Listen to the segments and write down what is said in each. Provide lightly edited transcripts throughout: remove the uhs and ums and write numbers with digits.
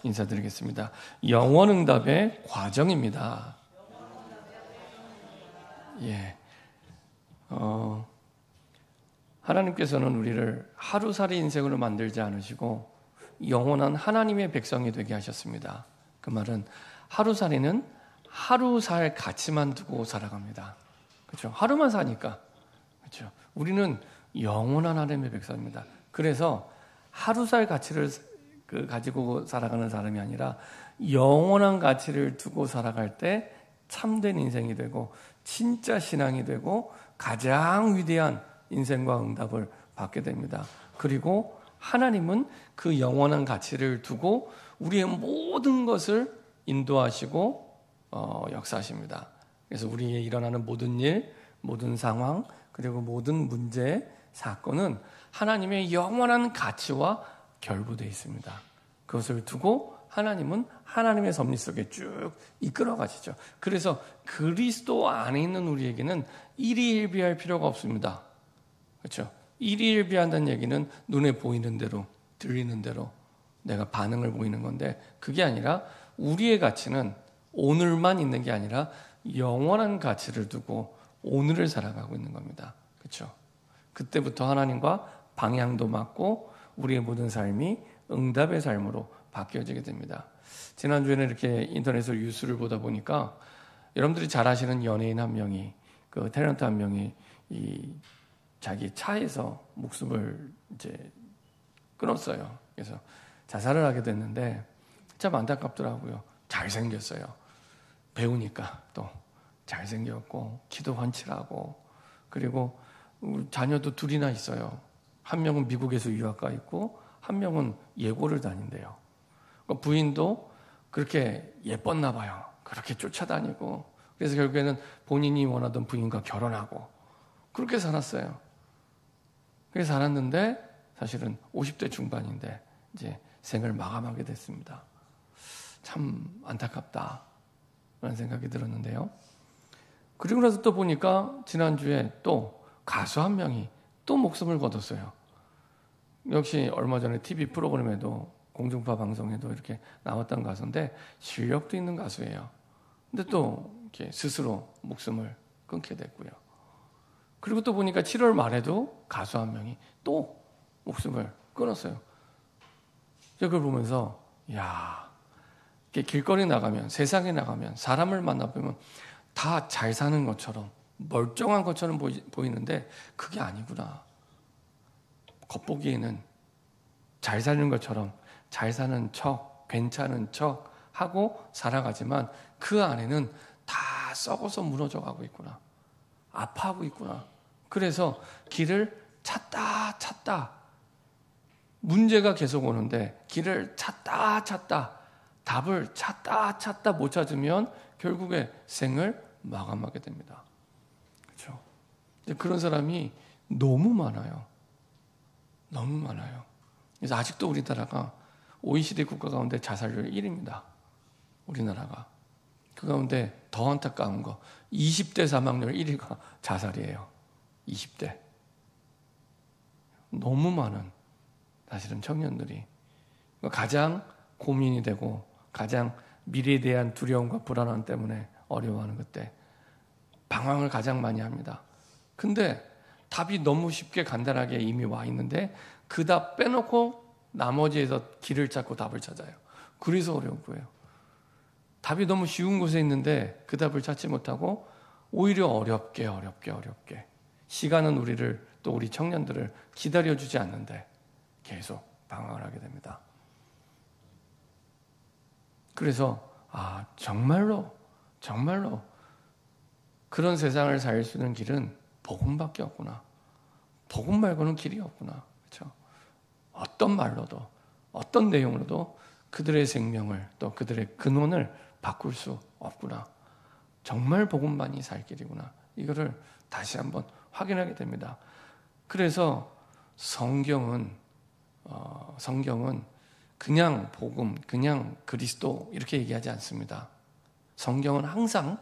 인사드리겠습니다. 영원응답의 과정입니다. 예, 하나님께서는 우리를 하루살이 인생으로 만들지 않으시고 영원한 하나님의 백성이 되게 하셨습니다. 그 말은 하루살이는 하루 살 가치만 두고 살아갑니다. 그렇죠? 하루만 사니까. 그렇죠? 우리는 영원한 하나님의 백성입니다. 그래서 하루 살 가치를 가지고 살아가는 사람이 아니라 영원한 가치를 두고 살아갈 때 참된 인생이 되고 진짜 신앙이 되고 가장 위대한 인생과 응답을 받게 됩니다. 그리고 하나님은 그 영원한 가치를 두고 우리의 모든 것을 인도하시고 역사하십니다. 그래서 우리의 일어나는 모든 일, 모든 상황, 그리고 모든 문제, 사건은 하나님의 영원한 가치와 결부되어 있습니다. 그것을 두고 하나님은 하나님의 섭리 속에 쭉 이끌어 가시죠. 그래서 그리스도 안에 있는 우리에게는 일희일비할 필요가 없습니다. 그렇죠? 일희일비한다는 얘기는 눈에 보이는 대로, 들리는 대로 내가 반응을 보이는 건데, 그게 아니라 우리의 가치는 오늘만 있는 게 아니라 영원한 가치를 두고 오늘을 살아가고 있는 겁니다. 그렇죠? 그때부터 하나님과 방향도 맞고 우리의 모든 삶이 응답의 삶으로 바뀌어지게 됩니다. 지난주에는 이렇게 인터넷으로 뉴스를 보다 보니까 여러분들이 잘 아시는 연예인 한 명이, 그 탤런트 한 명이 자기 차에서 목숨을 이제 끊었어요. 그래서 자살을 하게 됐는데 참 안타깝더라고요. 잘생겼어요. 배우니까 또 잘생겼고 키도 훤칠하고, 그리고 자녀도 둘이나 있어요. 한 명은 미국에서 유학가 있고 한 명은 예고를 다닌대요. 부인도 그렇게 예뻤나 봐요. 그렇게 쫓아다니고, 그래서 결국에는 본인이 원하던 부인과 결혼하고 그렇게 살았어요. 그렇게 살았는데 사실은 50대 중반인데 이제 생을 마감하게 됐습니다. 참 안타깝다 라는 생각이 들었는데요. 그리고 나서 또 보니까 지난주에 또 가수 한 명이 또 목숨을 거뒀어요. 역시 얼마 전에 TV 프로그램에도, 공중파 방송에도 이렇게 나왔던 가수인데 실력도 있는 가수예요. 근데 또 이렇게 스스로 목숨을 끊게 됐고요. 그리고 또 보니까 7월 말에도 가수 한 명이 또 목숨을 끊었어요. 제가 그걸 보면서 야, 길거리 나가면, 세상에 나가면, 사람을 만나보면 다 잘 사는 것처럼, 멀쩡한 것처럼 보이는데 그게 아니구나. 겉보기에는 잘 사는 것처럼 잘 사는 척, 괜찮은 척 하고 살아가지만 그 안에는 다 썩어서 무너져 가고 있구나. 아파하고 있구나. 그래서 길을 찾다 문제가 계속 오는데 길을 찾다 답을 찾다 못 찾으면 결국에 생을 마감하게 됩니다. 그렇죠? 그런 사람이 너무 많아요. 너무 많아요. 그래서 아직도 우리나라가 OECD 국가 가운데 자살률 1위입니다. 우리나라가. 그 가운데 더 안타까운 거, 20대 사망률 1위가 자살이에요. 20대. 너무 많은, 사실은 청년들이 가장 고민이 되고 가장 미래에 대한 두려움과 불안함 때문에 어려워하는 그때 방황을 가장 많이 합니다. 근데 답이 너무 쉽게 간단하게 이미 와 있는데 그 답 빼놓고 나머지에서 길을 찾고 답을 찾아요. 그래서 어려운 거예요. 답이 너무 쉬운 곳에 있는데 그 답을 찾지 못하고 오히려 어렵게 시간은 우리를, 또 우리 청년들을 기다려주지 않는데 계속 방황을 하게 됩니다. 그래서 정말로 그런 세상을 살 수 있는 길은 복음밖에 없구나. 복음 말고는 길이 없구나. 그렇죠? 어떤 말로도, 어떤 내용으로도 그들의 생명을, 또 그들의 근원을 바꿀 수 없구나. 정말 복음만이 살 길이구나. 이거를 다시 한번 확인하게 됩니다. 그래서 성경은 그냥 복음, 그냥 그리스도 이렇게 얘기하지 않습니다. 성경은 항상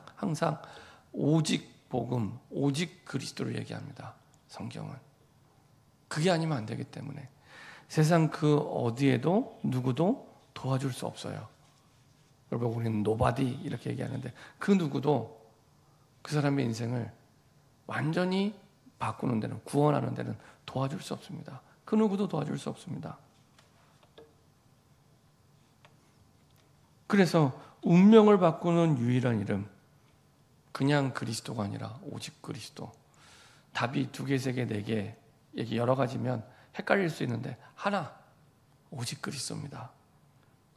오직 복음, 오직 그리스도를 얘기합니다. 성경은. 그게 아니면 안 되기 때문에 세상 그 어디에도 누구도 도와줄 수 없어요. 여러분, 우리는 노바디 이렇게 얘기하는데 그 누구도 그 사람의 인생을 완전히 바꾸는 데는, 구원하는 데는 도와줄 수 없습니다. 그 누구도 도와줄 수 없습니다. 그래서 운명을 바꾸는 유일한 이름, 그냥 그리스도가 아니라 오직 그리스도. 답이 2개, 3개, 4개 얘기 여러 가지면 헷갈릴 수 있는데 하나, 오직 그리스도입니다.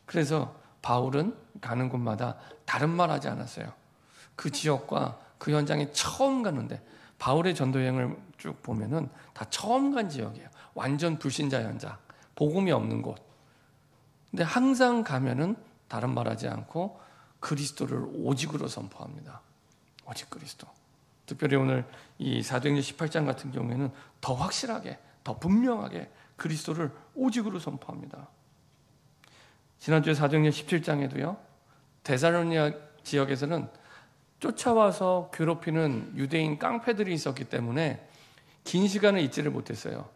그래서 바울은 가는 곳마다 다른 말 하지 않았어요. 그 지역과 그 현장에 처음 갔는데, 바울의 전도 여행을 쭉 보면은 다 처음 간 지역이에요. 완전 불신자 현장, 복음이 없는 곳. 근데 항상 가면은 다른 말 하지 않고 그리스도를 오직으로 선포합니다. 오직 그리스도. 특별히 오늘 이 사도행전 18장 같은 경우에는 더 확실하게, 더 분명하게 그리스도를 오직으로 선포합니다. 지난주에 사도행전 17장에도요, 데살로니가 지역에서는 쫓아와서 괴롭히는 유대인 깡패들이 있었기 때문에 긴 시간을 있지를 못했어요.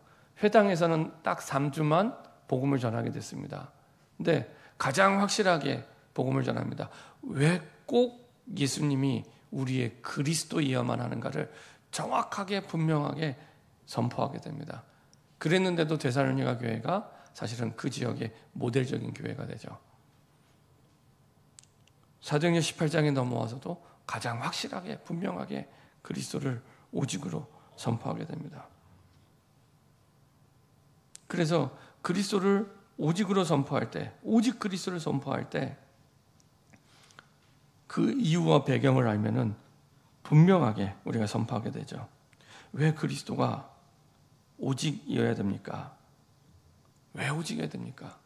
회당에서는 딱 3주만 복음을 전하게 됐습니다. 근데 가장 확실하게 복음을 전합니다. 왜 꼭 예수님이 우리의 그리스도이어만 하는가를 정확하게 분명하게 선포하게 됩니다. 그랬는데도 데살로니가 교회가 사실은 그 지역의 모델적인 교회가 되죠. 사도행전 18장에 넘어와서도 가장 확실하게 분명하게 그리스도를 오직으로 선포하게 됩니다. 그래서 그리스도를 오직으로 선포할 때, 오직 그리스도를 선포할 때 그 이유와 배경을 알면은 분명하게 우리가 선포하게 되죠. 왜 그리스도가 오직이어야 됩니까? 왜 오직이어야 됩니까?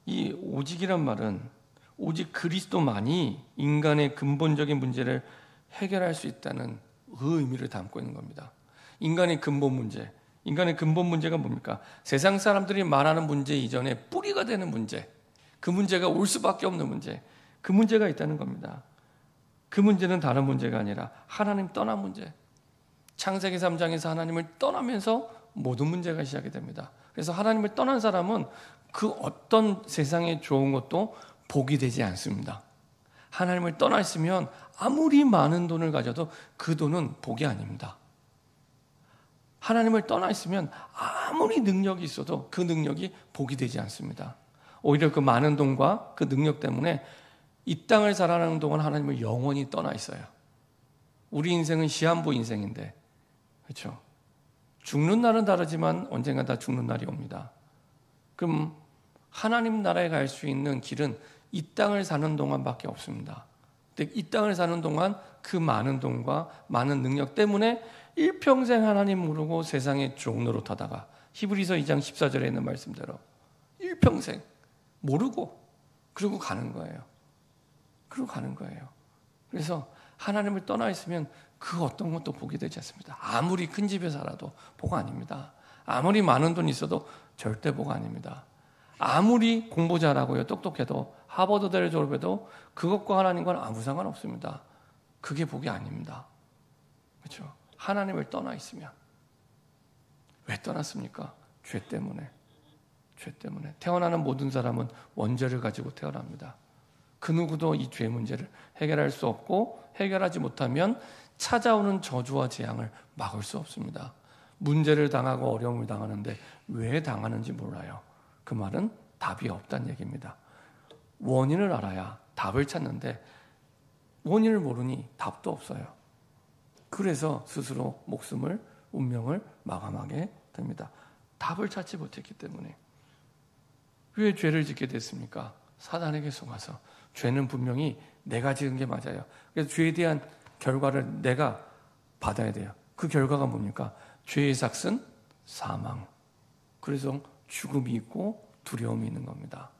이 오직이란 말은 오직 그리스도만이 인간의 근본적인 문제를 해결할 수 있다는 그 의미를 담고 있는 겁니다. 인간의 근본 문제. 인간의 근본 문제가 뭡니까? 세상 사람들이 말하는 문제 이전에 뿌리가 되는 문제. 그 문제가 올 수밖에 없는 문제. 그 문제가 있다는 겁니다. 그 문제는 다른 문제가 아니라 하나님 떠난 문제. 창세기 3장에서 하나님을 떠나면서 모든 문제가 시작이 됩니다. 그래서 하나님을 떠난 사람은 그 어떤 세상에 좋은 것도 복이 되지 않습니다. 하나님을 떠나 있으면 아무리 많은 돈을 가져도 그 돈은 복이 아닙니다. 하나님을 떠나 있으면 아무리 능력이 있어도 그 능력이 복이 되지 않습니다. 오히려 그 많은 돈과 그 능력 때문에 이 땅을 살아가는 동안 하나님을 영원히 떠나 있어요. 우리 인생은 시한부 인생인데, 그렇죠? 죽는 날은 다르지만 언젠가 다 죽는 날이 옵니다. 그럼 하나님 나라에 갈 수 있는 길은 이 땅을 사는 동안밖에 없습니다. 근데 이 땅을 사는 동안 그 많은 돈과 많은 능력 때문에 일평생 하나님 모르고 세상의 종 노릇하다가, 히브리서 2장 14절에 있는 말씀대로 일평생 모르고 그러고 가는 거예요. 그러고 가는 거예요. 그래서 하나님을 떠나 있으면 그 어떤 것도 복이 되지 않습니다. 아무리 큰 집에 살아도 복 아닙니다. 아무리 많은 돈이 있어도 절대 복 아닙니다. 아무리 공부 잘하고요, 똑똑해도 하버드대를 졸업해도 그것과 하나님과는 아무 상관없습니다. 그게 복이 아닙니다. 그렇죠? 하나님을 떠나 있으면. 왜 떠났습니까? 죄 때문에. 죄 때문에. 태어나는 모든 사람은 원죄를 가지고 태어납니다. 그 누구도 이 죄 문제를 해결할 수 없고, 해결하지 못하면 찾아오는 저주와 재앙을 막을 수 없습니다. 문제를 당하고 어려움을 당하는데 왜 당하는지 몰라요. 그 말은 답이 없다는 얘기입니다. 원인을 알아야 답을 찾는데 원인을 모르니 답도 없어요. 그래서 스스로 목숨을, 운명을 마감하게 됩니다. 답을 찾지 못했기 때문에. 왜 죄를 짓게 됐습니까? 사단에게 속아서. 죄는 분명히 내가 지은 게 맞아요. 그래서 죄에 대한 결과를 내가 받아야 돼요. 그 결과가 뭡니까? 죄의 삭은 사망. 그래서 죽음이 있고 두려움이 있는 겁니다.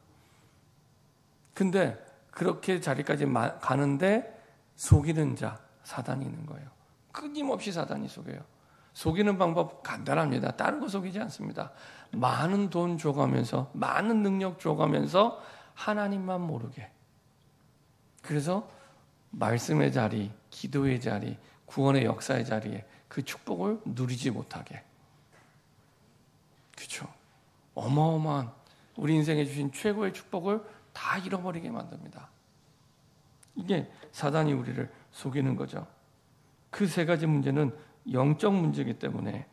근데 그렇게 자리까지 가는데 속이는 자, 사단이 있는 거예요. 끊임없이 사단이 속여요. 속이는 방법 간단합니다. 다른 거 속이지 않습니다. 많은 돈 줘가면서, 많은 능력 줘가면서 하나님만 모르게. 그래서 말씀의 자리, 기도의 자리, 구원의 역사의 자리에 그 축복을 누리지 못하게. 그렇죠? 어마어마한 우리 인생에 주신 최고의 축복을 다 잃어버리게 만듭니다. 이게 사단이 우리를 속이는 거죠. 그 세 가지 문제는 영적 문제이기 때문에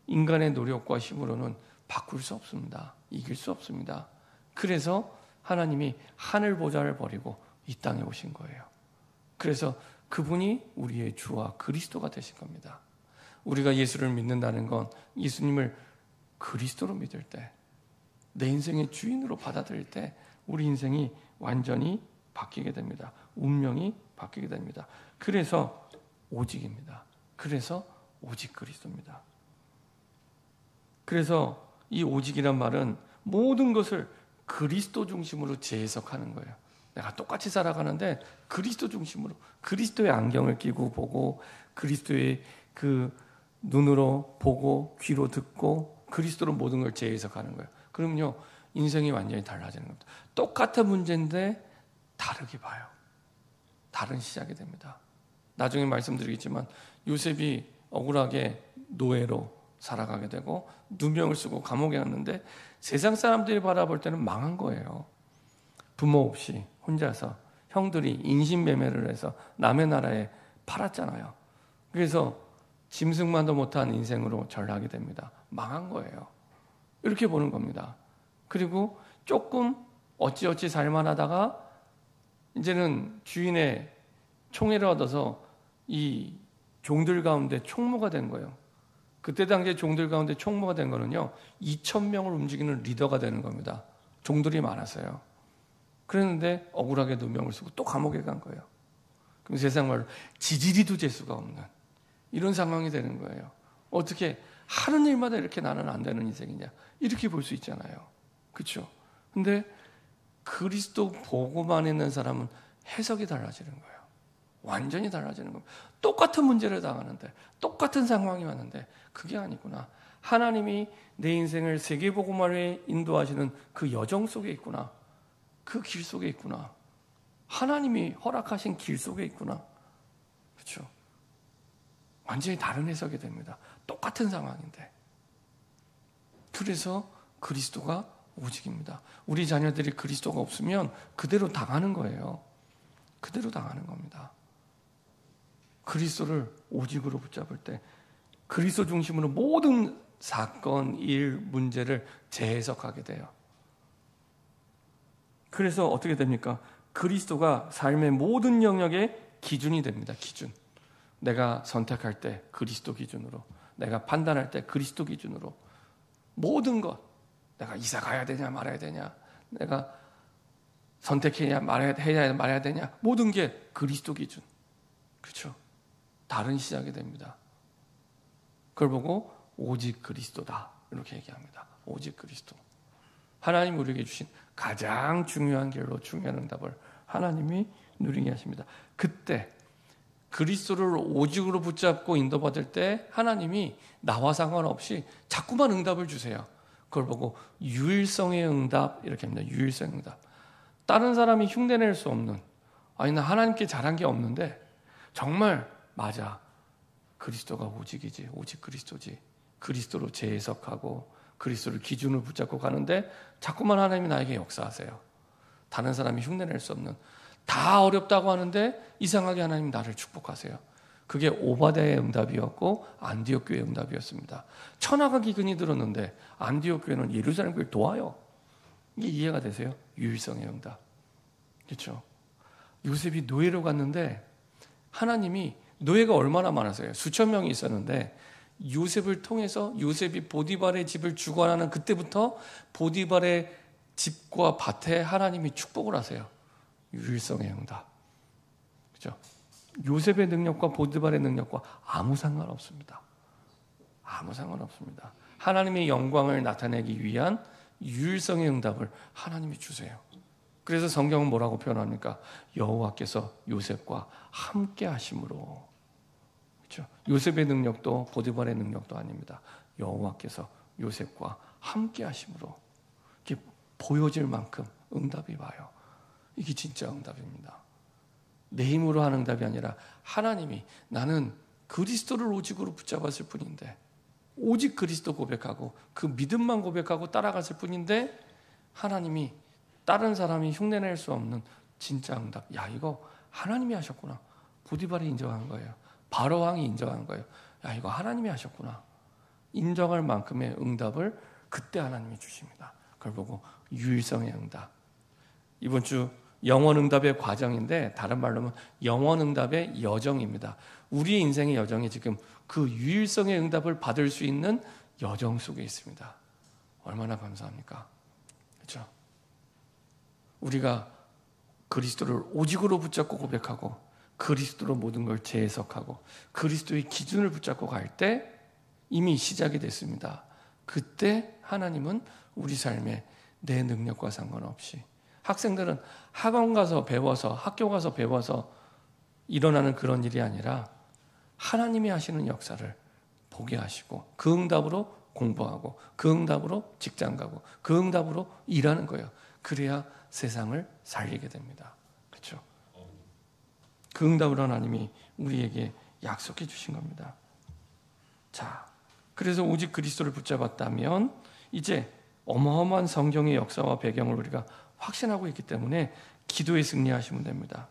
인간의 노력과 힘으로는 바꿀 수 없습니다. 이길 수 없습니다. 그래서 하나님이 하늘 보좌를 버리고 이 땅에 오신 거예요. 그래서 그분이 우리의 주와 그리스도가 되신 겁니다. 우리가 예수를 믿는다는 건 예수님을 그리스도로 믿을 때, 내 인생의 주인으로 받아들일 때 우리 인생이 완전히 바뀌게 됩니다. 운명이 바뀌게 됩니다. 그래서 오직입니다. 그래서 오직 그리스도입니다. 그래서 이 오직이란 말은 모든 것을 그리스도 중심으로 재해석하는 거예요. 내가 똑같이 살아가는데 그리스도 중심으로, 그리스도의 안경을 끼고 보고, 그리스도의 그 눈으로 보고 귀로 듣고 그리스도로 모든 걸 재해석하는 거예요. 그러면요, 인생이 완전히 달라지는 겁니다. 똑같은 문제인데 다르게 봐요. 다른 시작이 됩니다. 나중에 말씀드리겠지만 요셉이 억울하게 노예로 살아가게 되고 누명을 쓰고 감옥에 갔는데 세상 사람들이 바라볼 때는 망한 거예요. 부모 없이 혼자서 형들이 인신매매를 해서 남의 나라에 팔았잖아요. 그래서 짐승만도 못한 인생으로 전락이 됩니다. 망한 거예요. 이렇게 보는 겁니다. 그리고 조금 어찌어찌 살만하다가 이제는 주인의 총애를 얻어서 이 종들 가운데 총무가 된 거예요. 그때 당시에 종들 가운데 총무가 된 거는요, 2,000명을 움직이는 리더가 되는 겁니다. 종들이 많았어요. 그랬는데 억울하게 누명을 쓰고 또 감옥에 간 거예요. 그럼 세상 말로 지지리도 재수가 없는 이런 상황이 되는 거예요. 어떻게 하는 일마다 이렇게 나는 안 되는 인생이냐, 이렇게 볼 수 있잖아요. 그렇죠? 근데 그리스도 보고만 있는 사람은 해석이 달라지는 거예요. 완전히 달라지는 겁니다. 똑같은 문제를 당하는데, 똑같은 상황이 왔는데 그게 아니구나. 하나님이 내 인생을 세계복음화에 인도하시는 그 여정 속에 있구나. 그 길 속에 있구나. 하나님이 허락하신 길 속에 있구나. 그렇죠? 완전히 다른 해석이 됩니다. 똑같은 상황인데. 그래서 그리스도가 오직입니다. 우리 자녀들이 그리스도가 없으면 그대로 당하는 거예요. 그대로 당하는 겁니다. 그리스도를 오직으로 붙잡을 때 그리스도 중심으로 모든 사건, 일, 문제를 재해석하게 돼요. 그래서 어떻게 됩니까? 그리스도가 삶의 모든 영역의 기준이 됩니다. 기준. 내가 선택할 때 그리스도 기준으로, 내가 판단할 때 그리스도 기준으로, 모든 것, 내가 이사 가야 되냐 말아야 되냐, 내가 선택해야 말아야 되냐, 모든 게 그리스도 기준. 그렇죠? 다른 시작이 됩니다. 그걸 보고 오직 그리스도다, 이렇게 얘기합니다. 오직 그리스도. 하나님 우리에게 주신 가장 중요한 길로 중요한 응답을 하나님이 누리게 하십니다. 그때 그리스도를 오직으로 붙잡고 인도받을 때 하나님이 나와 상관없이 자꾸만 응답을 주세요. 그걸 보고 유일성의 응답, 이렇게 합니다. 유일성의 응답. 다른 사람이 흉내낼 수 없는, 아니 나 하나님께 잘한 게 없는데 정말 맞아, 그리스도가 오직이지, 오직 그리스도지, 그리스도로 재해석하고 그리스도를 기준으로 붙잡고 가는데 자꾸만 하나님이 나에게 역사하세요. 다른 사람이 흉내낼 수 없는, 다 어렵다고 하는데 이상하게 하나님 나를 축복하세요. 그게 오바댜의 응답이었고 안디옥 교회의 응답이었습니다. 천하가 기근이 들었는데 안디옥 교회는 예루살렘 교회를 도와요. 이게 이해가 되세요? 유일성의 응답. 그렇죠? 요셉이 노예로 갔는데 하나님이, 노예가 얼마나 많았어요? 수천 명이 있었는데 요셉을 통해서 요셉이 보디발의 집을 주관하는 그때부터 보디발의 집과 밭에 하나님이 축복을 하세요. 유일성의 응답. 그렇죠? 요셉의 능력과 보디발의 능력과 아무 상관없습니다. 아무 상관없습니다. 하나님의 영광을 나타내기 위한 유일성의 응답을 하나님이 주세요. 그래서 성경은 뭐라고 표현합니까? 여호와께서 요셉과 함께 하심으로. 그렇죠? 요셉의 능력도 보디발의 능력도 아닙니다. 여호와께서 요셉과 함께 하심으로. 이렇게 보여질 만큼 응답이 와요. 이게 진짜 응답입니다. 내 힘으로 하는 응답이 아니라 하나님이, 나는 그리스도를 오직으로 붙잡았을 뿐인데, 오직 그리스도 고백하고 그 믿음만 고백하고 따라갔을 뿐인데 하나님이 다른 사람이 흉내낼 수 없는 진짜 응답. 야, 이거 하나님이 하셨구나. 보디발이 인정한 거예요. 바로 왕이 인정한 거예요. 야, 이거 하나님이 하셨구나. 인정할 만큼의 응답을 그때 하나님이 주십니다. 그걸 보고 유일성의 응답. 이번 주 영원응답의 과정인데 다른 말로 하면 영원응답의 여정입니다. 우리의 인생의 여정이 지금 그 유일성의 응답을 받을 수 있는 여정 속에 있습니다. 얼마나 감사합니까? 그렇죠? 우리가 그리스도를 오직으로 붙잡고 고백하고 그리스도로 모든 걸 재해석하고 그리스도의 기준을 붙잡고 갈 때 이미 시작이 됐습니다. 그때 하나님은 우리 삶에 내 능력과 상관없이 학생들은 학원 가서 배워서 학교 가서 배워서 일어나는 그런 일이 아니라 하나님이 하시는 역사를 보게 하시고 그 응답으로 공부하고 그 응답으로 직장 가고 그 응답으로 일하는 거예요. 그래야 세상을 살리게 됩니다. 그렇죠? 그 응답으로 하나님이 우리에게 약속해 주신 겁니다. 자, 그래서 오직 그리스도를 붙잡았다면 이제 어마어마한 성경의 역사와 배경을 우리가 확신하고 있기 때문에 기도에 승리하시면 됩니다.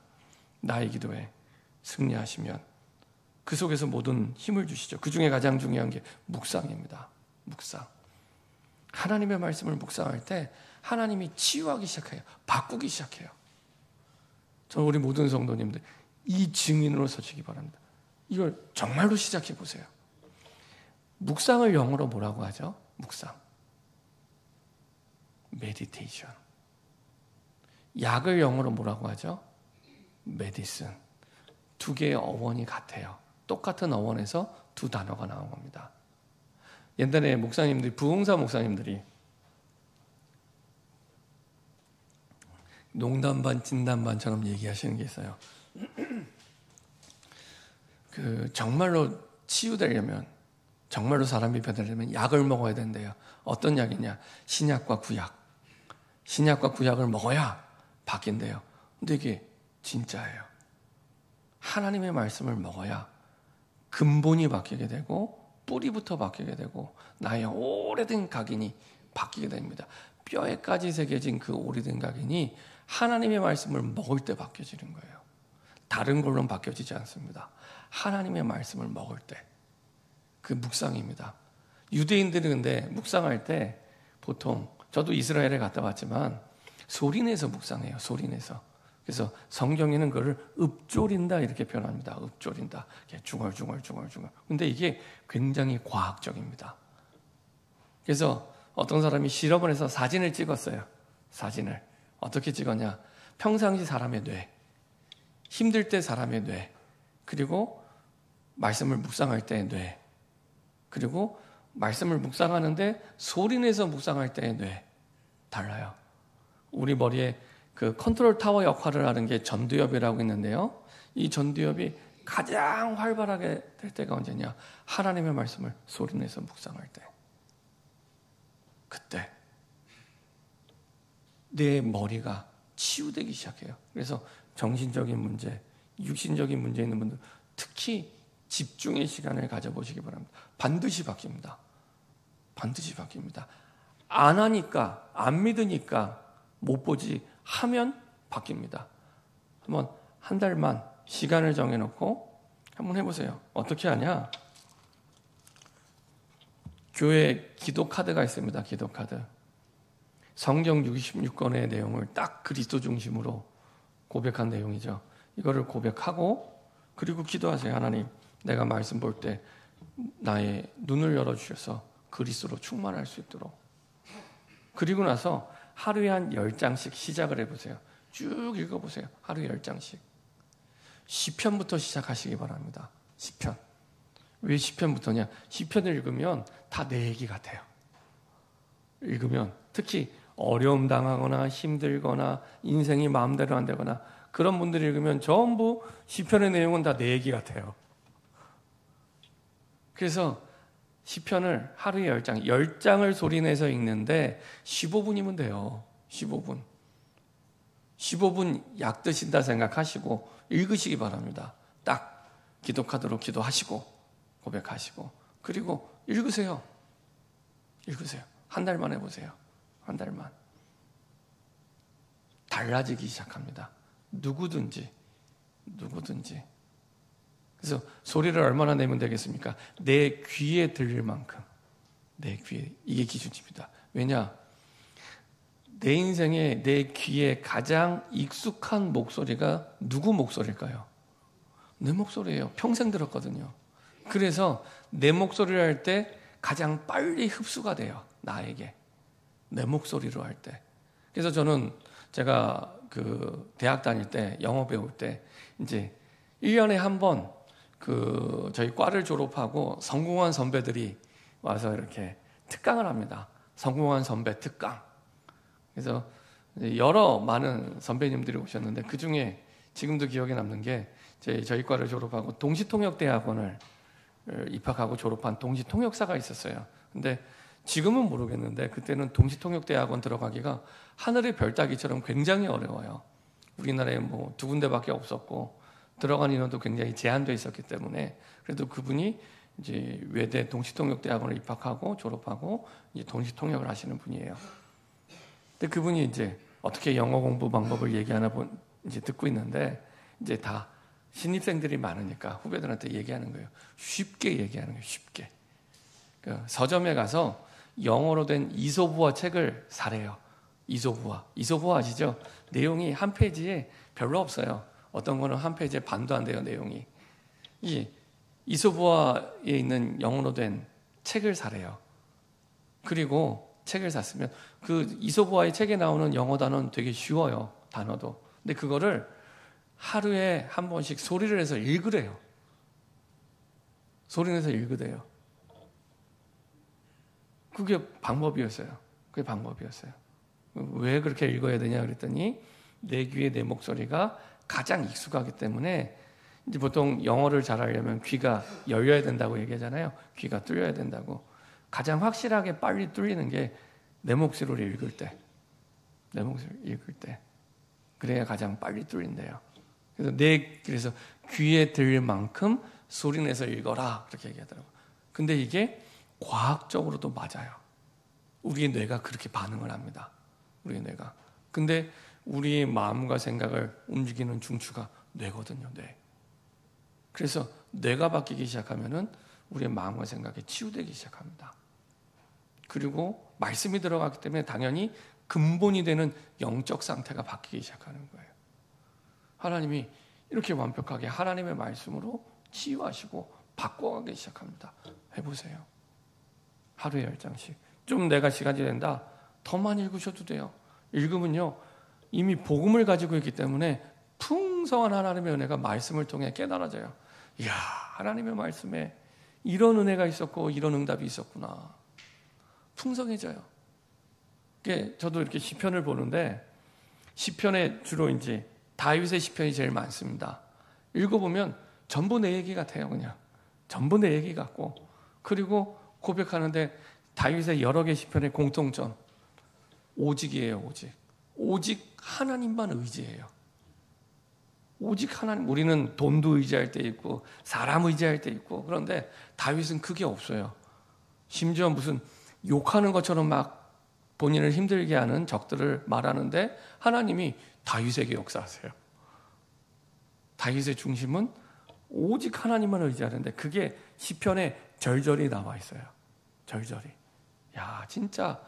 나의 기도에 승리하시면 그 속에서 모든 힘을 주시죠. 그 중에 가장 중요한 게 묵상입니다. 묵상. 하나님의 말씀을 묵상할 때 하나님이 치유하기 시작해요. 바꾸기 시작해요. 저는 우리 모든 성도님들 이 증인으로 서시기 바랍니다. 이걸 정말로 시작해 보세요. 묵상을 영어로 뭐라고 하죠? 묵상. 메디테이션. 약을 영어로 뭐라고 하죠? 메디슨. 두 개의 어원이 같아요. 똑같은 어원에서 두 단어가 나온 겁니다. 옛날에 목사님들이, 부흥사 목사님들이 농담 반 진담 반처럼 얘기하시는 게 있어요. 정말로 치유되려면, 정말로 사람이 변하려면 약을 먹어야 된대요. 어떤 약이냐? 신약과 구약. 신약과 구약을 먹어야 바뀐대요. 근데 이게 진짜예요. 하나님의 말씀을 먹어야 근본이 바뀌게 되고 뿌리부터 바뀌게 되고 나의 오래된 각인이 바뀌게 됩니다. 뼈에까지 새겨진 그 오래된 각인이 하나님의 말씀을 먹을 때 바뀌어지는 거예요. 다른 걸로는 바뀌어지지 않습니다. 하나님의 말씀을 먹을 때. 그 묵상입니다. 유대인들이 근데 묵상할 때 보통 저도 이스라엘에 갔다 왔지만 소리내서 묵상해요. 소리내서. 그래서 성경에는 그걸 읊조린다 이렇게 표현합니다. 읊조린다. 중얼중얼. 근데 이게 굉장히 과학적입니다. 그래서 어떤 사람이 실험을 해서 사진을 찍었어요. 사진을. 어떻게 찍었냐? 평상시 사람의 뇌, 힘들 때 사람의 뇌, 그리고 말씀을 묵상할 때의 뇌, 그리고 말씀을 묵상하는데 소리내서 묵상할 때의 뇌 달라요. 우리 머리에 그 컨트롤 타워 역할을 하는 게 전두엽이라고 있는데요. 이 전두엽이 가장 활발하게 될 때가 언제냐? 하나님의 말씀을 소리내서 묵상할 때. 그때 내 머리가 치유되기 시작해요. 그래서 정신적인 문제, 육신적인 문제 있는 분들 특히 집중의 시간을 가져보시기 바랍니다. 반드시 바뀝니다. 반드시 바뀝니다. 안 하니까, 안 믿으니까 못 보지 하면 바뀝니다. 한번 한 달만 시간을 정해놓고 한번 해보세요. 어떻게 하냐? 교회 기도 카드가 있습니다. 기도 카드. 성경 66권의 내용을 딱 그리스도 중심으로 고백한 내용이죠. 이거를 고백하고 그리고 기도하세요. 하나님, 내가 말씀 볼 때 나의 눈을 열어주셔서 그리스도로 충만할 수 있도록. 그리고 나서 하루에 한 10장씩 시작을 해보세요. 쭉 읽어보세요. 하루에 10장씩. 시편부터 시작하시기 바랍니다. 시편. 왜 시편부터냐? 시편을 읽으면 다 내 얘기 같아요. 읽으면 특히 어려움 당하거나 힘들거나 인생이 마음대로 안 되거나 그런 분들이 읽으면 전부 시편의 내용은 다 내 얘기 같아요. 그래서 시편을 하루에 10장, 10장을 소리내서 읽는데 15분이면 돼요. 15분. 15분 약 드신다 생각하시고 읽으시기 바랍니다. 딱 기도 카드로 기도하시고 고백하시고 그리고 읽으세요. 읽으세요. 한 달만 해보세요. 한 달만. 달라지기 시작합니다. 누구든지. 그래서 소리를 얼마나 내면 되겠습니까? 내 귀에 들릴 만큼. 내 귀에. 이게 기준입니다. 왜냐? 내 인생에 내 귀에 가장 익숙한 목소리가 누구 목소리일까요? 내 목소리예요. 평생 들었거든요. 그래서 내 목소리를 할 때 가장 빨리 흡수가 돼요. 나에게. 내 목소리로 할 때. 그래서 저는 제가 그 대학 다닐 때 영어 배울 때 이제 1년에 한 번 그 저희 과를 졸업하고 성공한 선배들이 와서 이렇게 특강을 합니다. 성공한 선배 특강. 그래서 여러 많은 선배님들이 오셨는데 그 중에 지금도 기억에 남는 게 저희 과를 졸업하고 동시통역대학원을 입학하고 졸업한 동시통역사가 있었어요. 근데 지금은 모르겠는데 그때는 동시통역대학원 들어가기가 하늘의 별 따기처럼 굉장히 어려워요. 우리나라에 뭐 2군데밖에 없었고 들어간 인원도 굉장히 제한되어 있었기 때문에 그래도 그분이 이제 외대 동시통역대학원을 입학하고 졸업하고 이제 동시통역을 하시는 분이에요. 근데 그분이 이제 어떻게 영어 공부 방법을 얘기하나 이제 듣고 있는데 이제 다 신입생들이 많으니까 후배들한테 얘기하는 거예요. 쉽게 얘기하는 거예요. 쉽게. 그 서점에 가서 영어로 된 이솝우화 책을 사래요. 이솝우화 아시죠? 내용이 한 페이지에 별로 없어요. 어떤 거는 한 페이지에 반도 안 돼요. 내용이. 이 이솝우화에 있는 영어로 된 책을 사래요. 그리고 책을 샀으면 그 이솝우화의 책에 나오는 영어 단어는 되게 쉬워요. 단어도. 근데 그거를 하루에 한 번씩 소리를 해서 읽으래요. 소리를 해서 읽으래요. 그게 방법이었어요. 왜 그렇게 읽어야 되냐 그랬더니 내 귀에 내 목소리가 가장 익숙하기 때문에 이제 보통 영어를 잘하려면 귀가 열려야 된다고 얘기하잖아요. 귀가 뚫려야 된다고. 가장 확실하게 빨리 뚫리는 게 내 목소리를 읽을 때. 그래야 가장 빨리 뚫린대요. 그래서 귀에 들릴 만큼 소리 내서 읽어라 그렇게 얘기하더라고요. 근데 이게 과학적으로도 맞아요. 우리의 뇌가 그렇게 반응을 합니다. 우리의 뇌가. 근데 우리의 마음과 생각을 움직이는 중추가 뇌거든요. 뇌. 그래서 뇌가 바뀌기 시작하면은 우리의 마음과 생각이 치유되기 시작합니다. 그리고 말씀이 들어가기 때문에 당연히 근본이 되는 영적 상태가 바뀌기 시작하는 거예요. 하나님이 이렇게 완벽하게 하나님의 말씀으로 치유하시고 바꿔가기 시작합니다. 해보세요. 하루에 10장씩. 좀 내가 시간이 된다. 더 많이 읽으셔도 돼요. 읽으면요. 이미 복음을 가지고 있기 때문에 풍성한 하나님의 은혜가 말씀을 통해 깨달아져요. 이야, 하나님의 말씀에 이런 은혜가 있었고 이런 응답이 있었구나. 풍성해져요. 저도 이렇게 시편을 보는데 시편에 주로 이제 다윗의 시편이 제일 많습니다. 읽어보면 전부 내 얘기 같아요. 그냥 전부 내 얘기 같고 그리고 고백하는데 다윗의 여러 개 시편의 공통점 오직이에요. 오직 하나님만 의지해요. 오직 하나님. 우리는 돈도 의지할 때 있고 사람 의지할 때 있고 그런데 다윗은 그게 없어요. 심지어 무슨 욕하는 것처럼 막 본인을 힘들게 하는 적들을 말하는데 하나님이 다윗에게 역사하세요. 다윗의 중심은 오직 하나님만 의지하는데 그게 시편에 절절히 나와 있어요. 절절히. 야, 진짜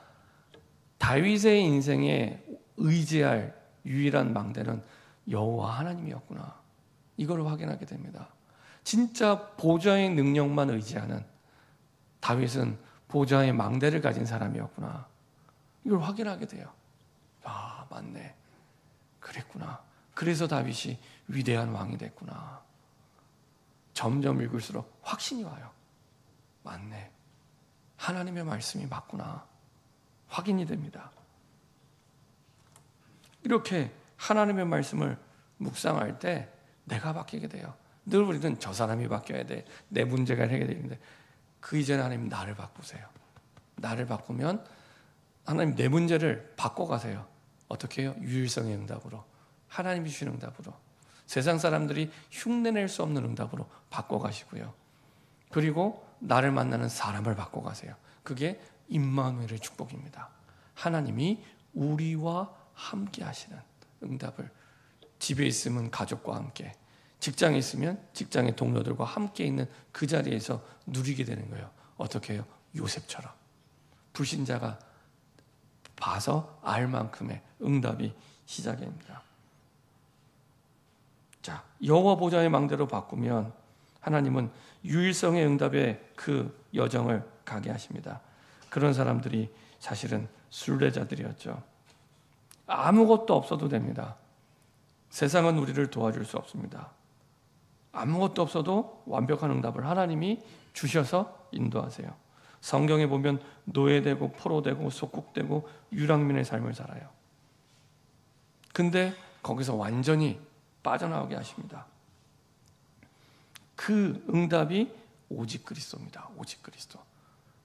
다윗의 인생에 의지할 유일한 망대는 여호와 하나님이었구나. 이걸 확인하게 됩니다. 진짜 보좌의 능력만 의지하는 다윗은 보좌의 망대를 가진 사람이었구나. 이걸 확인하게 돼요. 아, 맞네. 그랬구나. 그래서 다윗이 위대한 왕이 됐구나. 점점 읽을수록 확신이 와요. 맞네. 하나님의 말씀이 맞구나. 확인이 됩니다. 이렇게 하나님의 말씀을 묵상할 때 내가 바뀌게 돼요. 늘 우리는 저 사람이 바뀌어야 돼. 내 문제가 해결되는데 그 이전에 하나님 나를 바꾸세요. 나를 바꾸면 하나님 내 문제를 바꿔가세요. 어떻게 해요? 유일성의 응답으로. 하나님이 주신 응답으로. 세상 사람들이 흉내낼 수 없는 응답으로 바꿔가시고요. 그리고 나를 만나는 사람을 바꿔가세요. 그게 임마누엘의 축복입니다. 하나님이 우리와 함께 하시는 응답을 집에 있으면 가족과 함께, 직장에 있으면 직장의 동료들과 함께 있는 그 자리에서 누리게 되는 거예요. 어떻게 해요? 요셉처럼. 불신자가 봐서 알 만큼의 응답이 시작입니다. 자, 여호와 보좌의 망대로 바꾸면 하나님은 유일성의 응답의 그 여정을 가게 하십니다. 그런 사람들이 사실은 순례자들이었죠. 아무것도 없어도 됩니다. 세상은 우리를 도와줄 수 없습니다. 아무것도 없어도 완벽한 응답을 하나님이 주셔서 인도하세요. 성경에 보면 노예되고 포로되고 속국되고 유랑민의 삶을 살아요. 근데 거기서 완전히 빠져나오게 하십니다. 그 응답이 오직 그리스도입니다. 오직 그리스도.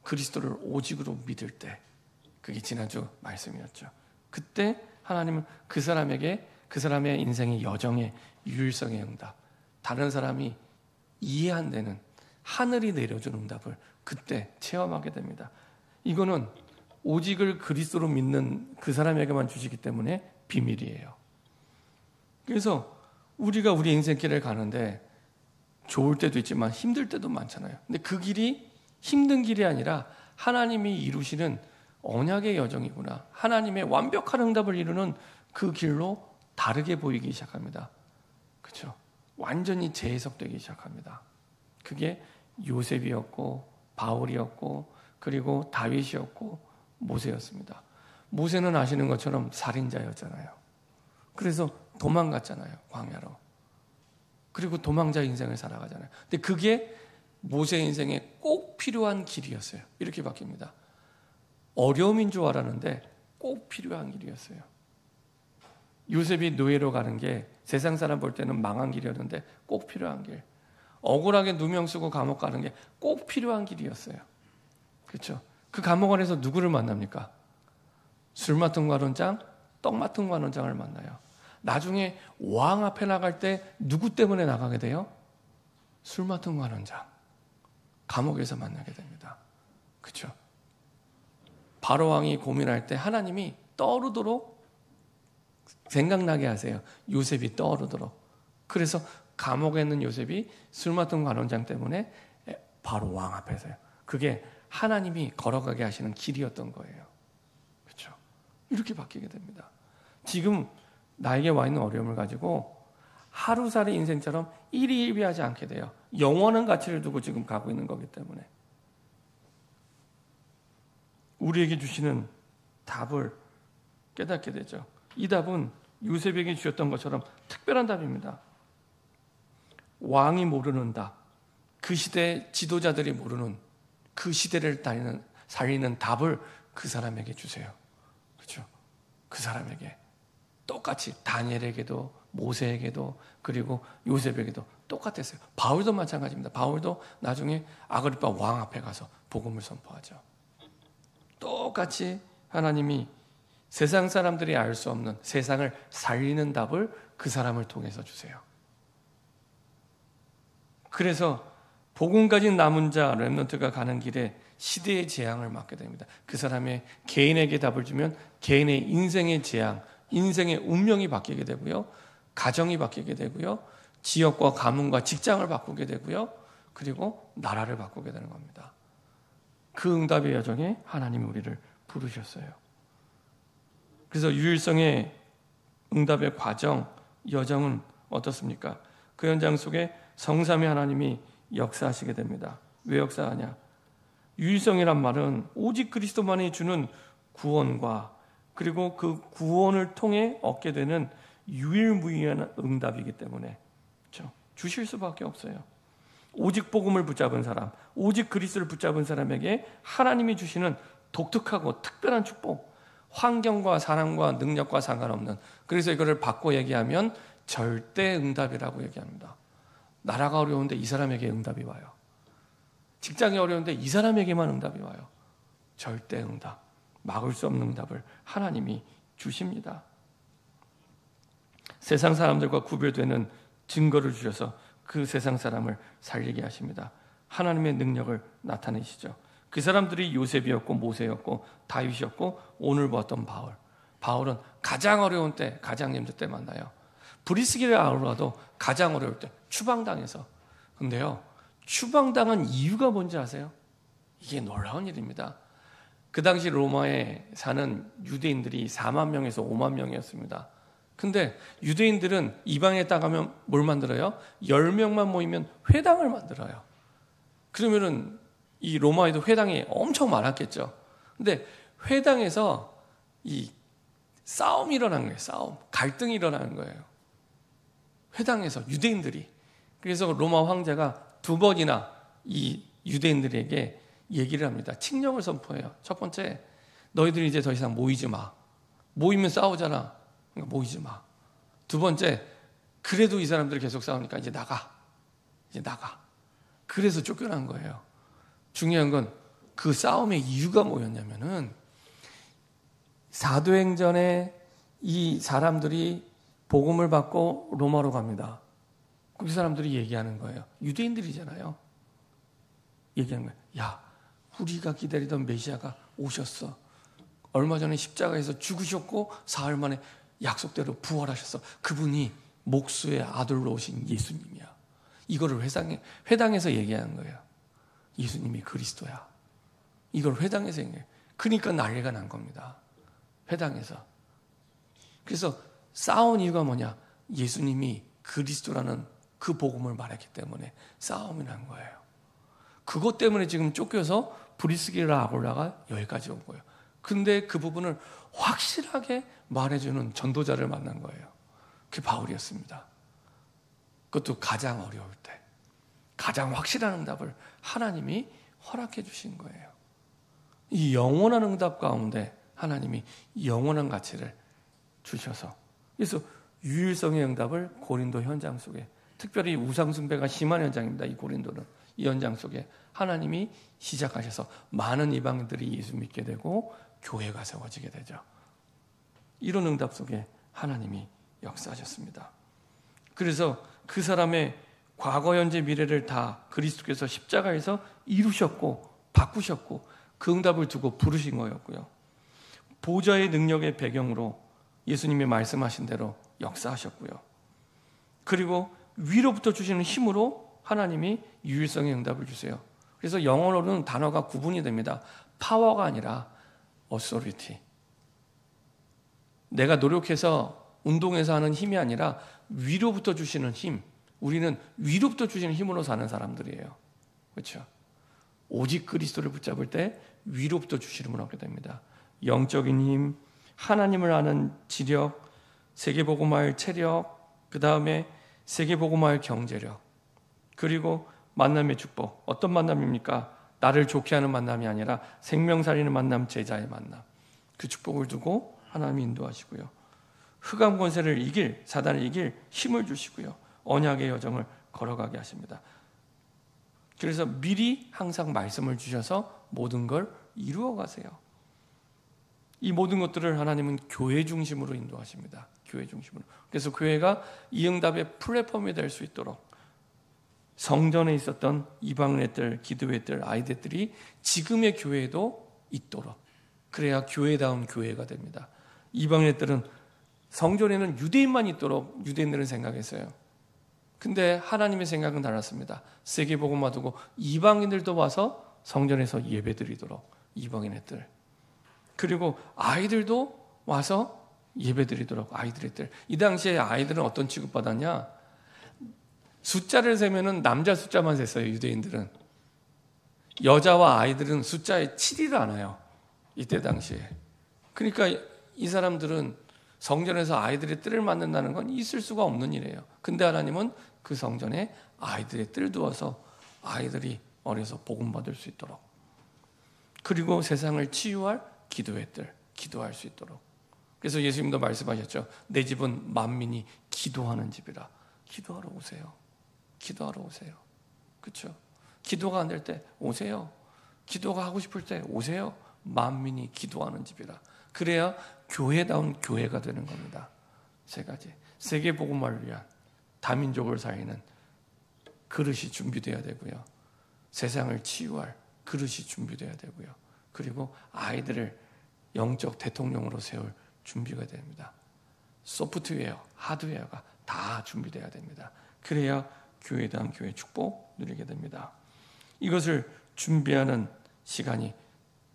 그리스도를 오직으로 믿을 때, 그게 지난주 말씀이었죠. 그때 하나님은 그 사람에게 그 사람의 인생의 여정의 유일성의 응답, 다른 사람이 이해 안 되는 하늘이 내려준 응답을 그때 체험하게 됩니다. 이거는 오직을 그리스도로 믿는 그 사람에게만 주시기 때문에 비밀이에요. 그래서 우리가 우리 인생길을 가는데 좋을 때도 있지만 힘들 때도 많잖아요. 근데 그 길이 힘든 길이 아니라 하나님이 이루시는 언약의 여정이구나, 하나님의 완벽한 응답을 이루는 그 길로 다르게 보이기 시작합니다. 그렇죠? 완전히 재해석되기 시작합니다. 그게 요셉이었고 바울이었고 그리고 다윗이었고 모세였습니다. 모세는 아시는 것처럼 살인자였잖아요. 그래서 도망갔잖아요, 광야로. 그리고 도망자 인생을 살아가잖아요. 근데 그게 모세 인생에 꼭 필요한 길이었어요. 이렇게 바뀝니다. 어려움인 줄 알았는데 꼭 필요한 길이었어요. 요셉이 노예로 가는 게 세상 사람 볼 때는 망한 길이었는데 꼭 필요한 길. 억울하게 누명 쓰고 감옥 가는 게 꼭 필요한 길이었어요. 그렇죠? 그 감옥 안에서 누구를 만납니까? 술 맡은 관원장, 떡 맡은 관원장을 만나요. 나중에 왕 앞에 나갈 때 누구 때문에 나가게 돼요? 술 맡은 관원장. 감옥에서 만나게 됩니다. 그렇죠? 바로 왕이 고민할 때 하나님이 떠오르도록 생각나게 하세요. 요셉이 떠오르도록. 그래서 감옥에 있는 요셉이 술 맡은 관원장 때문에 바로 왕 앞에서요. 그게 하나님이 걸어가게 하시는 길이었던 거예요. 그렇죠? 이렇게 바뀌게 됩니다. 지금 나에게 와 있는 어려움을 가지고 하루살이 인생처럼 일희일비하지 않게 돼요. 영원한 가치를 두고 지금 가고 있는 거기 때문에. 우리에게 주시는 답을 깨닫게 되죠. 이 답은 요셉에게 주셨던 것처럼 특별한 답입니다. 왕이 모르는 답, 그 시대 지도자들이 모르는 그 시대를 살리는 답을 그 사람에게 주세요. 그렇죠? 그 사람에게 똑같이 다니엘에게도 모세에게도 그리고 요셉에게도 똑같았어요. 바울도 마찬가지입니다. 바울도 나중에 아그리파 왕 앞에 가서 복음을 선포하죠. 똑같이 하나님이 세상 사람들이 알 수 없는 세상을 살리는 답을 그 사람을 통해서 주세요. 그래서 복음 가진 남은 자 렘넌트가 가는 길에 시대의 재앙을 맞게 됩니다. 그 사람의 개인에게 답을 주면 개인의 인생의 재앙, 인생의 운명이 바뀌게 되고요. 가정이 바뀌게 되고요. 지역과 가문과 직장을 바꾸게 되고요. 그리고 나라를 바꾸게 되는 겁니다. 그 응답의 여정에 하나님이 우리를 부르셨어요. 그래서 유일성의 응답의 과정, 여정은 어떻습니까? 그 현장 속에 성삼위 하나님이 역사하시게 됩니다. 왜 역사하냐? 유일성이란 말은 오직 그리스도만이 주는 구원과 그리고 그 구원을 통해 얻게 되는 유일무이한 응답이기 때문에 그렇죠? 주실 수밖에 없어요. 오직 복음을 붙잡은 사람, 오직 그리스도를 붙잡은 사람에게 하나님이 주시는 독특하고 특별한 축복, 환경과 사람과 능력과 상관없는, 그래서 이거를 바꿔 얘기하면 절대 응답이라고 얘기합니다. 나라가 어려운데 이 사람에게 응답이 와요. 직장이 어려운데 이 사람에게만 응답이 와요. 절대 응답, 막을 수 없는 응답을 하나님이 주십니다. 세상 사람들과 구별되는 증거를 주셔서 그 세상 사람을 살리게 하십니다. 하나님의 능력을 나타내시죠. 그 사람들이 요셉이었고 모세였고 다윗이었고 오늘 보았던 바울. 바울은 가장 어려운 때, 가장 힘들 때 만나요. 브리스길라 아굴라도 가장 어려울 때 추방당해서. 근데요, 추방당한 이유가 뭔지 아세요? 이게 놀라운 일입니다. 그 당시 로마에 사는 유대인들이 4만 명에서 5만 명이었습니다. 근데 유대인들은 이방에 따가면 뭘 만들어요? 10명만 모이면 회당을 만들어요. 그러면은 이 로마에도 회당이 엄청 많았겠죠. 근데 회당에서 이 싸움이 일어난 거예요. 싸움, 갈등이 일어나는 거예요. 회당에서 유대인들이. 그래서 로마 황제가 2번이나 이 유대인들에게 얘기를 합니다. 칙령을 선포해요. 첫 번째, 너희들이 이제 더 이상 모이지 마. 모이면 싸우잖아. 그러니까 모이지 마. 2번째, 그래도 이 사람들이 계속 싸우니까 이제 나가. 이제 나가. 그래서 쫓겨난 거예요. 중요한 건 그 싸움의 이유가 뭐였냐면은 사도행전에 이 사람들이 복음을 받고 로마로 갑니다. 그 사람들이 얘기하는 거예요. 유대인들이잖아요. 얘기하는 거예요. 야, 우리가 기다리던 메시아가 오셨어. 얼마 전에 십자가에서 죽으셨고 사흘 만에 약속대로 부활하셨어. 그분이 목수의 아들로 오신 예수님이야. 이거를 회당에서 얘기하는 거예요. 예수님이 그리스도야. 이걸 회당에서 얘기해요. 그러니까 난리가 난 겁니다. 회당에서. 그래서 싸운 이유가 뭐냐? 예수님이 그리스도라는 그 복음을 말했기 때문에 싸움이 난 거예요. 그것 때문에 지금 쫓겨서 브리스길라 아굴라가 여기까지 온 거예요. 근데 그 부분을 확실하게 말해주는 전도자를 만난 거예요. 그게 바울이었습니다. 그것도 가장 어려울 때, 가장 확실한 응답을 하나님이 허락해 주신 거예요. 이 영원한 응답 가운데 하나님이 영원한 가치를 주셔서, 그래서 유일성의 응답을 고린도 현장 속에, 특별히 우상숭배가 심한 현장입니다. 이 고린도는. 이 현장 속에 하나님이 시작하셔서 많은 이방인들이 예수 믿게 되고 교회가 세워지게 되죠. 이런 응답 속에 하나님이 역사하셨습니다. 그래서 그 사람의 과거, 현재, 미래를 다 그리스도께서 십자가에서 이루셨고 바꾸셨고 그 응답을 두고 부르신 거였고요. 보좌의 능력의 배경으로 예수님이 말씀하신 대로 역사하셨고요. 그리고 위로부터 주시는 힘으로 하나님이 유일성의 응답을 주세요. 그래서 영어로는 단어가 구분이 됩니다. 파워가 아니라 authority. 내가 노력해서 운동해서 하는 힘이 아니라 위로부터 주시는 힘. 우리는 위로부터 주시는 힘으로 사는 사람들이에요. 그렇죠? 오직 그리스도를 붙잡을 때 위로부터 주시는 힘을 얻게 됩니다. 영적인 힘, 하나님을 아는 지력, 세계복음화의 체력, 그 다음에 세계복음화의 경제력, 그리고 만남의 축복. 어떤 만남입니까? 나를 좋게 하는 만남이 아니라 생명살리는 만남, 제자의 만남. 그 축복을 두고 하나님이 인도하시고요. 흑암 권세를 이길, 사단을 이길 힘을 주시고요. 언약의 여정을 걸어가게 하십니다. 그래서 미리 항상 말씀을 주셔서 모든 걸 이루어 가세요. 이 모든 것들을 하나님은 교회 중심으로 인도하십니다. 교회 중심으로. 그래서 교회가 이 응답의 플랫폼이 될 수 있도록 성전에 있었던 이방인의 뜰, 기도의 뜰, 아이들이 지금의 교회에도 있도록, 그래야 교회다운 교회가 됩니다. 이방인의 뜰은 성전에는 유대인만 있도록 유대인들은 생각했어요. 근데 하나님의 생각은 달랐습니다. 세계복음화 두고 이방인들도 와서 성전에서 예배드리도록, 이방인의 뜰. 그리고 아이들도 와서 예배드리도록, 아이들의 뜰. 이 당시에 아이들은 어떤 취급받았냐? 숫자를 세면은 남자 숫자만 셌어요. 유대인들은. 여자와 아이들은 숫자에 7을 안 해요. 이때 당시에. 그러니까 이 사람들은 성전에서 아이들의 뜰을 만든다는 건 있을 수가 없는 일이에요. 근데 하나님은 그 성전에 아이들의 뜰 두어서 아이들이 어려서 복음 받을 수 있도록, 그리고 세상을 치유할 기도의 뜰, 기도할 수 있도록. 그래서 예수님도 말씀하셨죠. 내 집은 만민이 기도하는 집이라. 기도하러 오세요. 기도하러 오세요. 그렇죠? 기도가 안 될 때 오세요. 기도가 하고 싶을 때 오세요. 만민이 기도하는 집이라. 그래야 교회다운 교회가 되는 겁니다. 세 가지. 세계 복음화를 위한 다민족을 살리는 그릇이 준비되어야 되고요. 세상을 치유할 그릇이 준비되어야 되고요. 그리고 아이들을 영적 대통령으로 세울 준비가 됩니다. 소프트웨어, 하드웨어가 다 준비되어야 됩니다. 그래야 교회에 대한 교회 축복 누리게 됩니다. 이것을 준비하는 시간이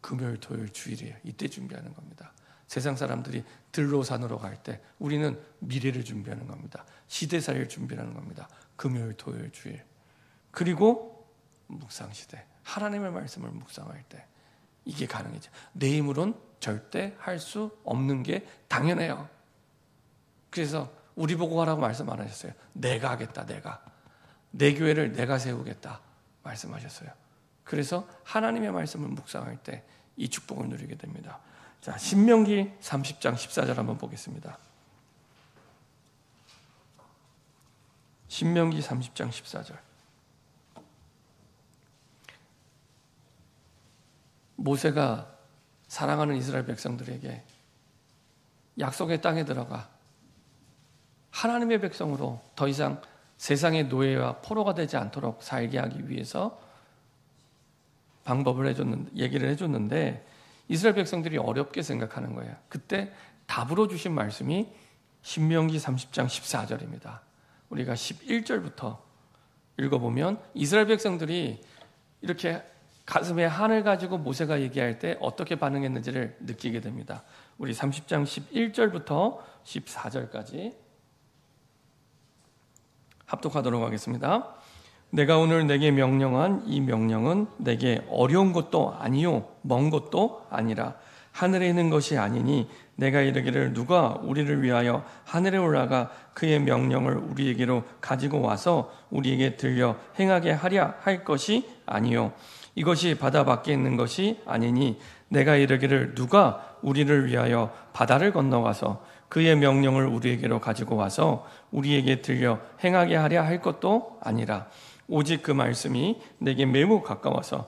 금요일, 토요일, 주일이에요. 이때 준비하는 겁니다. 세상 사람들이 들로산으로 갈 때 우리는 미래를 준비하는 겁니다. 시대사를 준비하는 겁니다. 금요일, 토요일, 주일. 그리고 묵상시대, 하나님의 말씀을 묵상할 때 이게 가능해져. 내 힘으로는 절대 할 수 없는 게 당연해요. 그래서 우리 보고 하라고 말씀 안 하셨어요. 내가 하겠다. 내 교회를 내가 세우겠다 말씀하셨어요. 그래서 하나님의 말씀을 묵상할 때 이 축복을 누리게 됩니다. 자, 신명기 30장 14절 한번 보겠습니다. 신명기 30장 14절. 모세가 사랑하는 이스라엘 백성들에게 약속의 땅에 들어가 하나님의 백성으로 더 이상 세상의 노예와 포로가 되지 않도록 살게 하기 위해서 방법을 얘기를 해줬는데 이스라엘 백성들이 어렵게 생각하는 거예요. 그때 답으로 주신 말씀이 신명기 30장 14절입니다. 우리가 11절부터 읽어보면 이스라엘 백성들이 이렇게 가슴에 한을 가지고 모세가 얘기할 때 어떻게 반응했는지를 느끼게 됩니다. 우리 30장 11절부터 14절까지 합독하도록 하겠습니다. 내가 오늘 내게 명령한 이 명령은 내게 어려운 것도 아니요 먼 것도 아니라 하늘에 있는 것이 아니니 내가 이르기를 누가 우리를 위하여 하늘에 올라가 그의 명령을 우리에게로 가지고 와서 우리에게 들려 행하게 하랴 할 것이 아니요 이것이 바다 밖에 있는 것이 아니니 내가 이르기를 누가 우리를 위하여 바다를 건너가서 그의 명령을 우리에게로 가지고 와서 우리에게 들려 행하게 하랴 할 것도 아니라 오직 그 말씀이 내게 매우 가까워서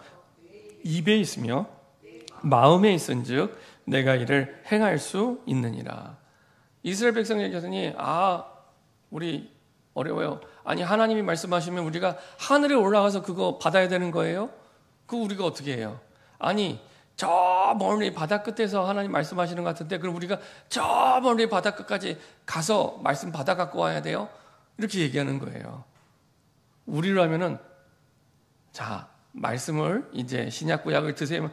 입에 있으며 마음에 있은즉 내가 이를 행할 수 있느니라. 이스라엘 백성에게서는 우리 어려워요. 아니 하나님이 말씀하시면 우리가 하늘에 올라가서 그거 받아야 되는 거예요? 그거 우리가 어떻게 해요? 아니 저 멀리 바다 끝에서 하나님 말씀하시는 것 같은데 그럼 우리가 저 멀리 바다 끝까지 가서 말씀 받아 갖고 와야 돼요? 이렇게 얘기하는 거예요. 우리로 하면은 자 말씀을 이제 신약 구약을 드세요.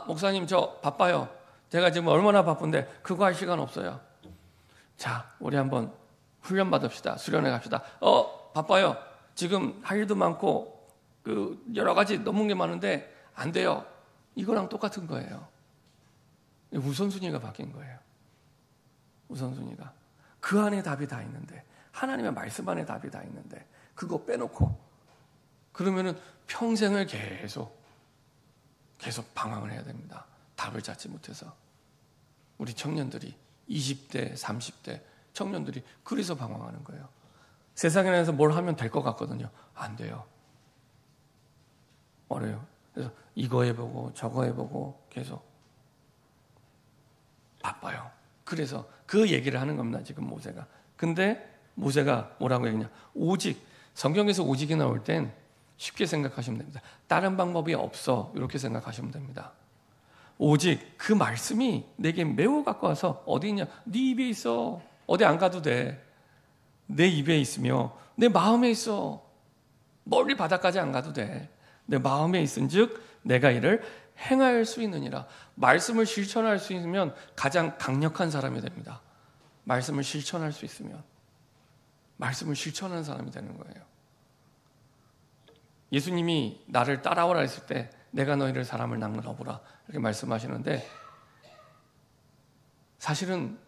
목사님 저 바빠요. 제가 지금 얼마나 바쁜데 그거 할 시간 없어요. 자 우리 한번 훈련 받읍시다. 수련회 갑시다. 바빠요. 지금 할 일도 많고 그 여러 가지 넘은 게 많은데 안 돼요. 이거랑 똑같은 거예요. 우선순위가 바뀐 거예요. 우선순위가 그 안에 답이 다 있는데 하나님의 말씀 안에 답이 다 있는데 그거 빼놓고 그러면은 평생을 계속 방황을 해야 됩니다. 답을 찾지 못해서 우리 청년들이 20대, 30대 청년들이 그래서 방황하는 거예요. 세상에 나가서 뭘 하면 될 것 같거든요. 안 돼요. 어려요. 그래서 이거 해보고 저거 해보고 계속 바빠요. 그래서 그 얘기를 하는 겁니다. 지금 모세가. 근데 모세가 뭐라고 했냐? 오직 성경에서 오직이 나올 땐 쉽게 생각하시면 됩니다. 다른 방법이 없어 이렇게 생각하시면 됩니다. 오직 그 말씀이 내게 매우 가까워서 어디 있냐? 네 입에 있어. 어디 안 가도 돼. 내 입에 있으며 내 마음에 있어. 멀리 바다까지 안 가도 돼. 내 마음에 있은즉 내가 이를 행할 수 있느니라. 말씀을 실천할 수 있으면 가장 강력한 사람이 됩니다. 말씀을 실천할 수 있으면 말씀을 실천하는 사람이 되는 거예요. 예수님이 나를 따라오라 했을 때 내가 너희를 사람을 낚으라 이렇게 말씀하시는데 사실은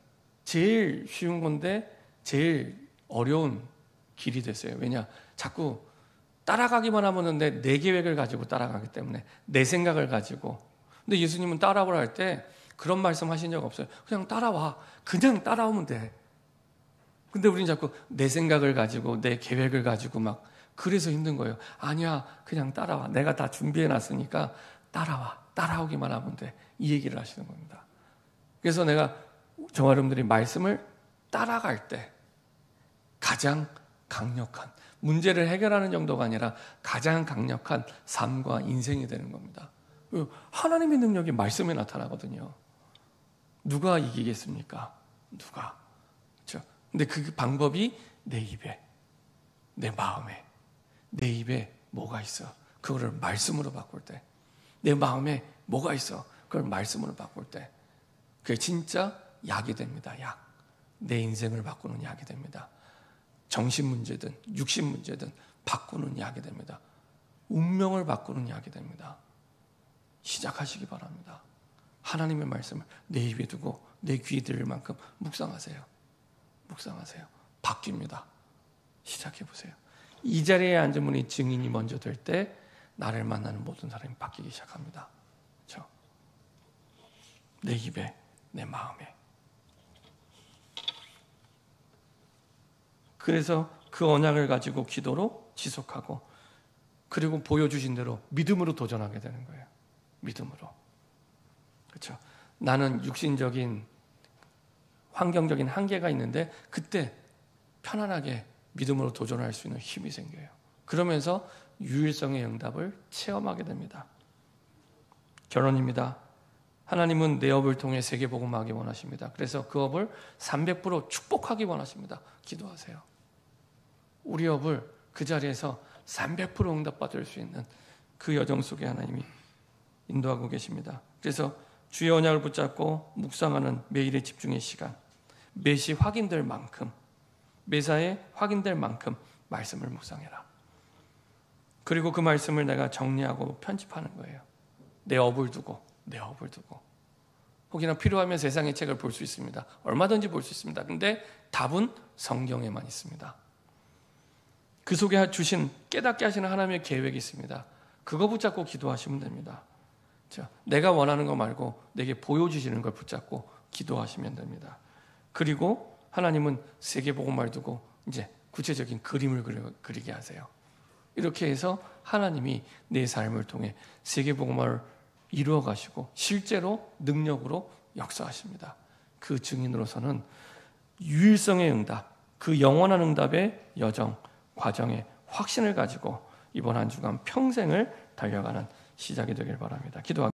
제일 쉬운 건데 제일 어려운 길이 됐어요. 왜냐? 자꾸 따라가기만 하면 내 계획을 가지고 따라가기 때문에 내 생각을 가지고. 근데 예수님은 따라오라 할 때 그런 말씀 하신 적 없어요. 그냥 따라와. 그냥 따라오면 돼. 근데 우리는 자꾸 내 생각을 가지고 내 계획을 가지고 막 그래서 힘든 거예요. 아니야. 그냥 따라와. 내가 다 준비해 놨으니까 따라와. 따라오기만 하면 돼. 이 얘기를 하시는 겁니다. 그래서 내가 저와 여러분들이 말씀을 따라갈 때 가장 강력한 문제를 해결하는 정도가 아니라 가장 강력한 삶과 인생이 되는 겁니다. 하나님의 능력이 말씀에 나타나거든요. 누가 이기겠습니까? 누가? 그렇죠? 근데 그 방법이 내 입에, 내 마음에, 내 입에 뭐가 있어? 그거를 말씀으로 바꿀 때, 내 마음에 뭐가 있어? 그걸 말씀으로 바꿀 때, 그게 진짜 약이 됩니다. 약. 내 인생을 바꾸는 약이 됩니다. 정신 문제든 육신 문제든 바꾸는 약이 됩니다. 운명을 바꾸는 약이 됩니다. 시작하시기 바랍니다. 하나님의 말씀을 내 입에 두고 내 귀에 들을 만큼 묵상하세요. 묵상하세요. 바뀝니다. 시작해보세요. 이 자리에 앉은 분이 증인이 먼저 될 때 나를 만나는 모든 사람이 바뀌기 시작합니다. 그렇죠? 내 입에, 내 마음에. 그래서 그 언약을 가지고 기도로 지속하고, 그리고 보여주신 대로 믿음으로 도전하게 되는 거예요. 믿음으로. 그렇죠? 나는 육신적인 환경적인 한계가 있는데 그때 편안하게 믿음으로 도전할 수 있는 힘이 생겨요. 그러면서 유일성의 응답을 체험하게 됩니다. 결론입니다. 하나님은 내 업을 통해 세계복음하기 원하십니다. 그래서 그 업을 300% 축복하기 원하십니다. 기도하세요. 우리 업을 그 자리에서 300% 응답받을 수 있는 그 여정 속에 하나님이 인도하고 계십니다. 그래서 주의 언약을 붙잡고 묵상하는 매일의 집중의 시간, 매시 확인될 만큼, 매사에 확인될 만큼 말씀을 묵상해라. 그리고 그 말씀을 내가 정리하고 편집하는 거예요. 내 업을 두고, 내 업을 두고. 혹여나 필요하면 세상의 책을 볼 수 있습니다. 얼마든지 볼 수 있습니다. 근데 답은 성경에만 있습니다. 그 속에 주신 깨닫게 하시는 하나님의 계획이 있습니다. 그거 붙잡고 기도하시면 됩니다. 내가 원하는 거 말고 내게 보여주시는 걸 붙잡고 기도하시면 됩니다. 그리고 하나님은 세계복음을 두고 이제 구체적인 그림을 그리게 하세요. 이렇게 해서 하나님이 내 삶을 통해 세계복음을 이루어 가시고 실제로 능력으로 역사하십니다. 그 증인으로서는 유일성의 응답, 그 영원한 응답의 여정, 과정에 확신을 가지고 이번 한 주간 평생을 달려가는 시작이 되길 바랍니다. 기도합니다.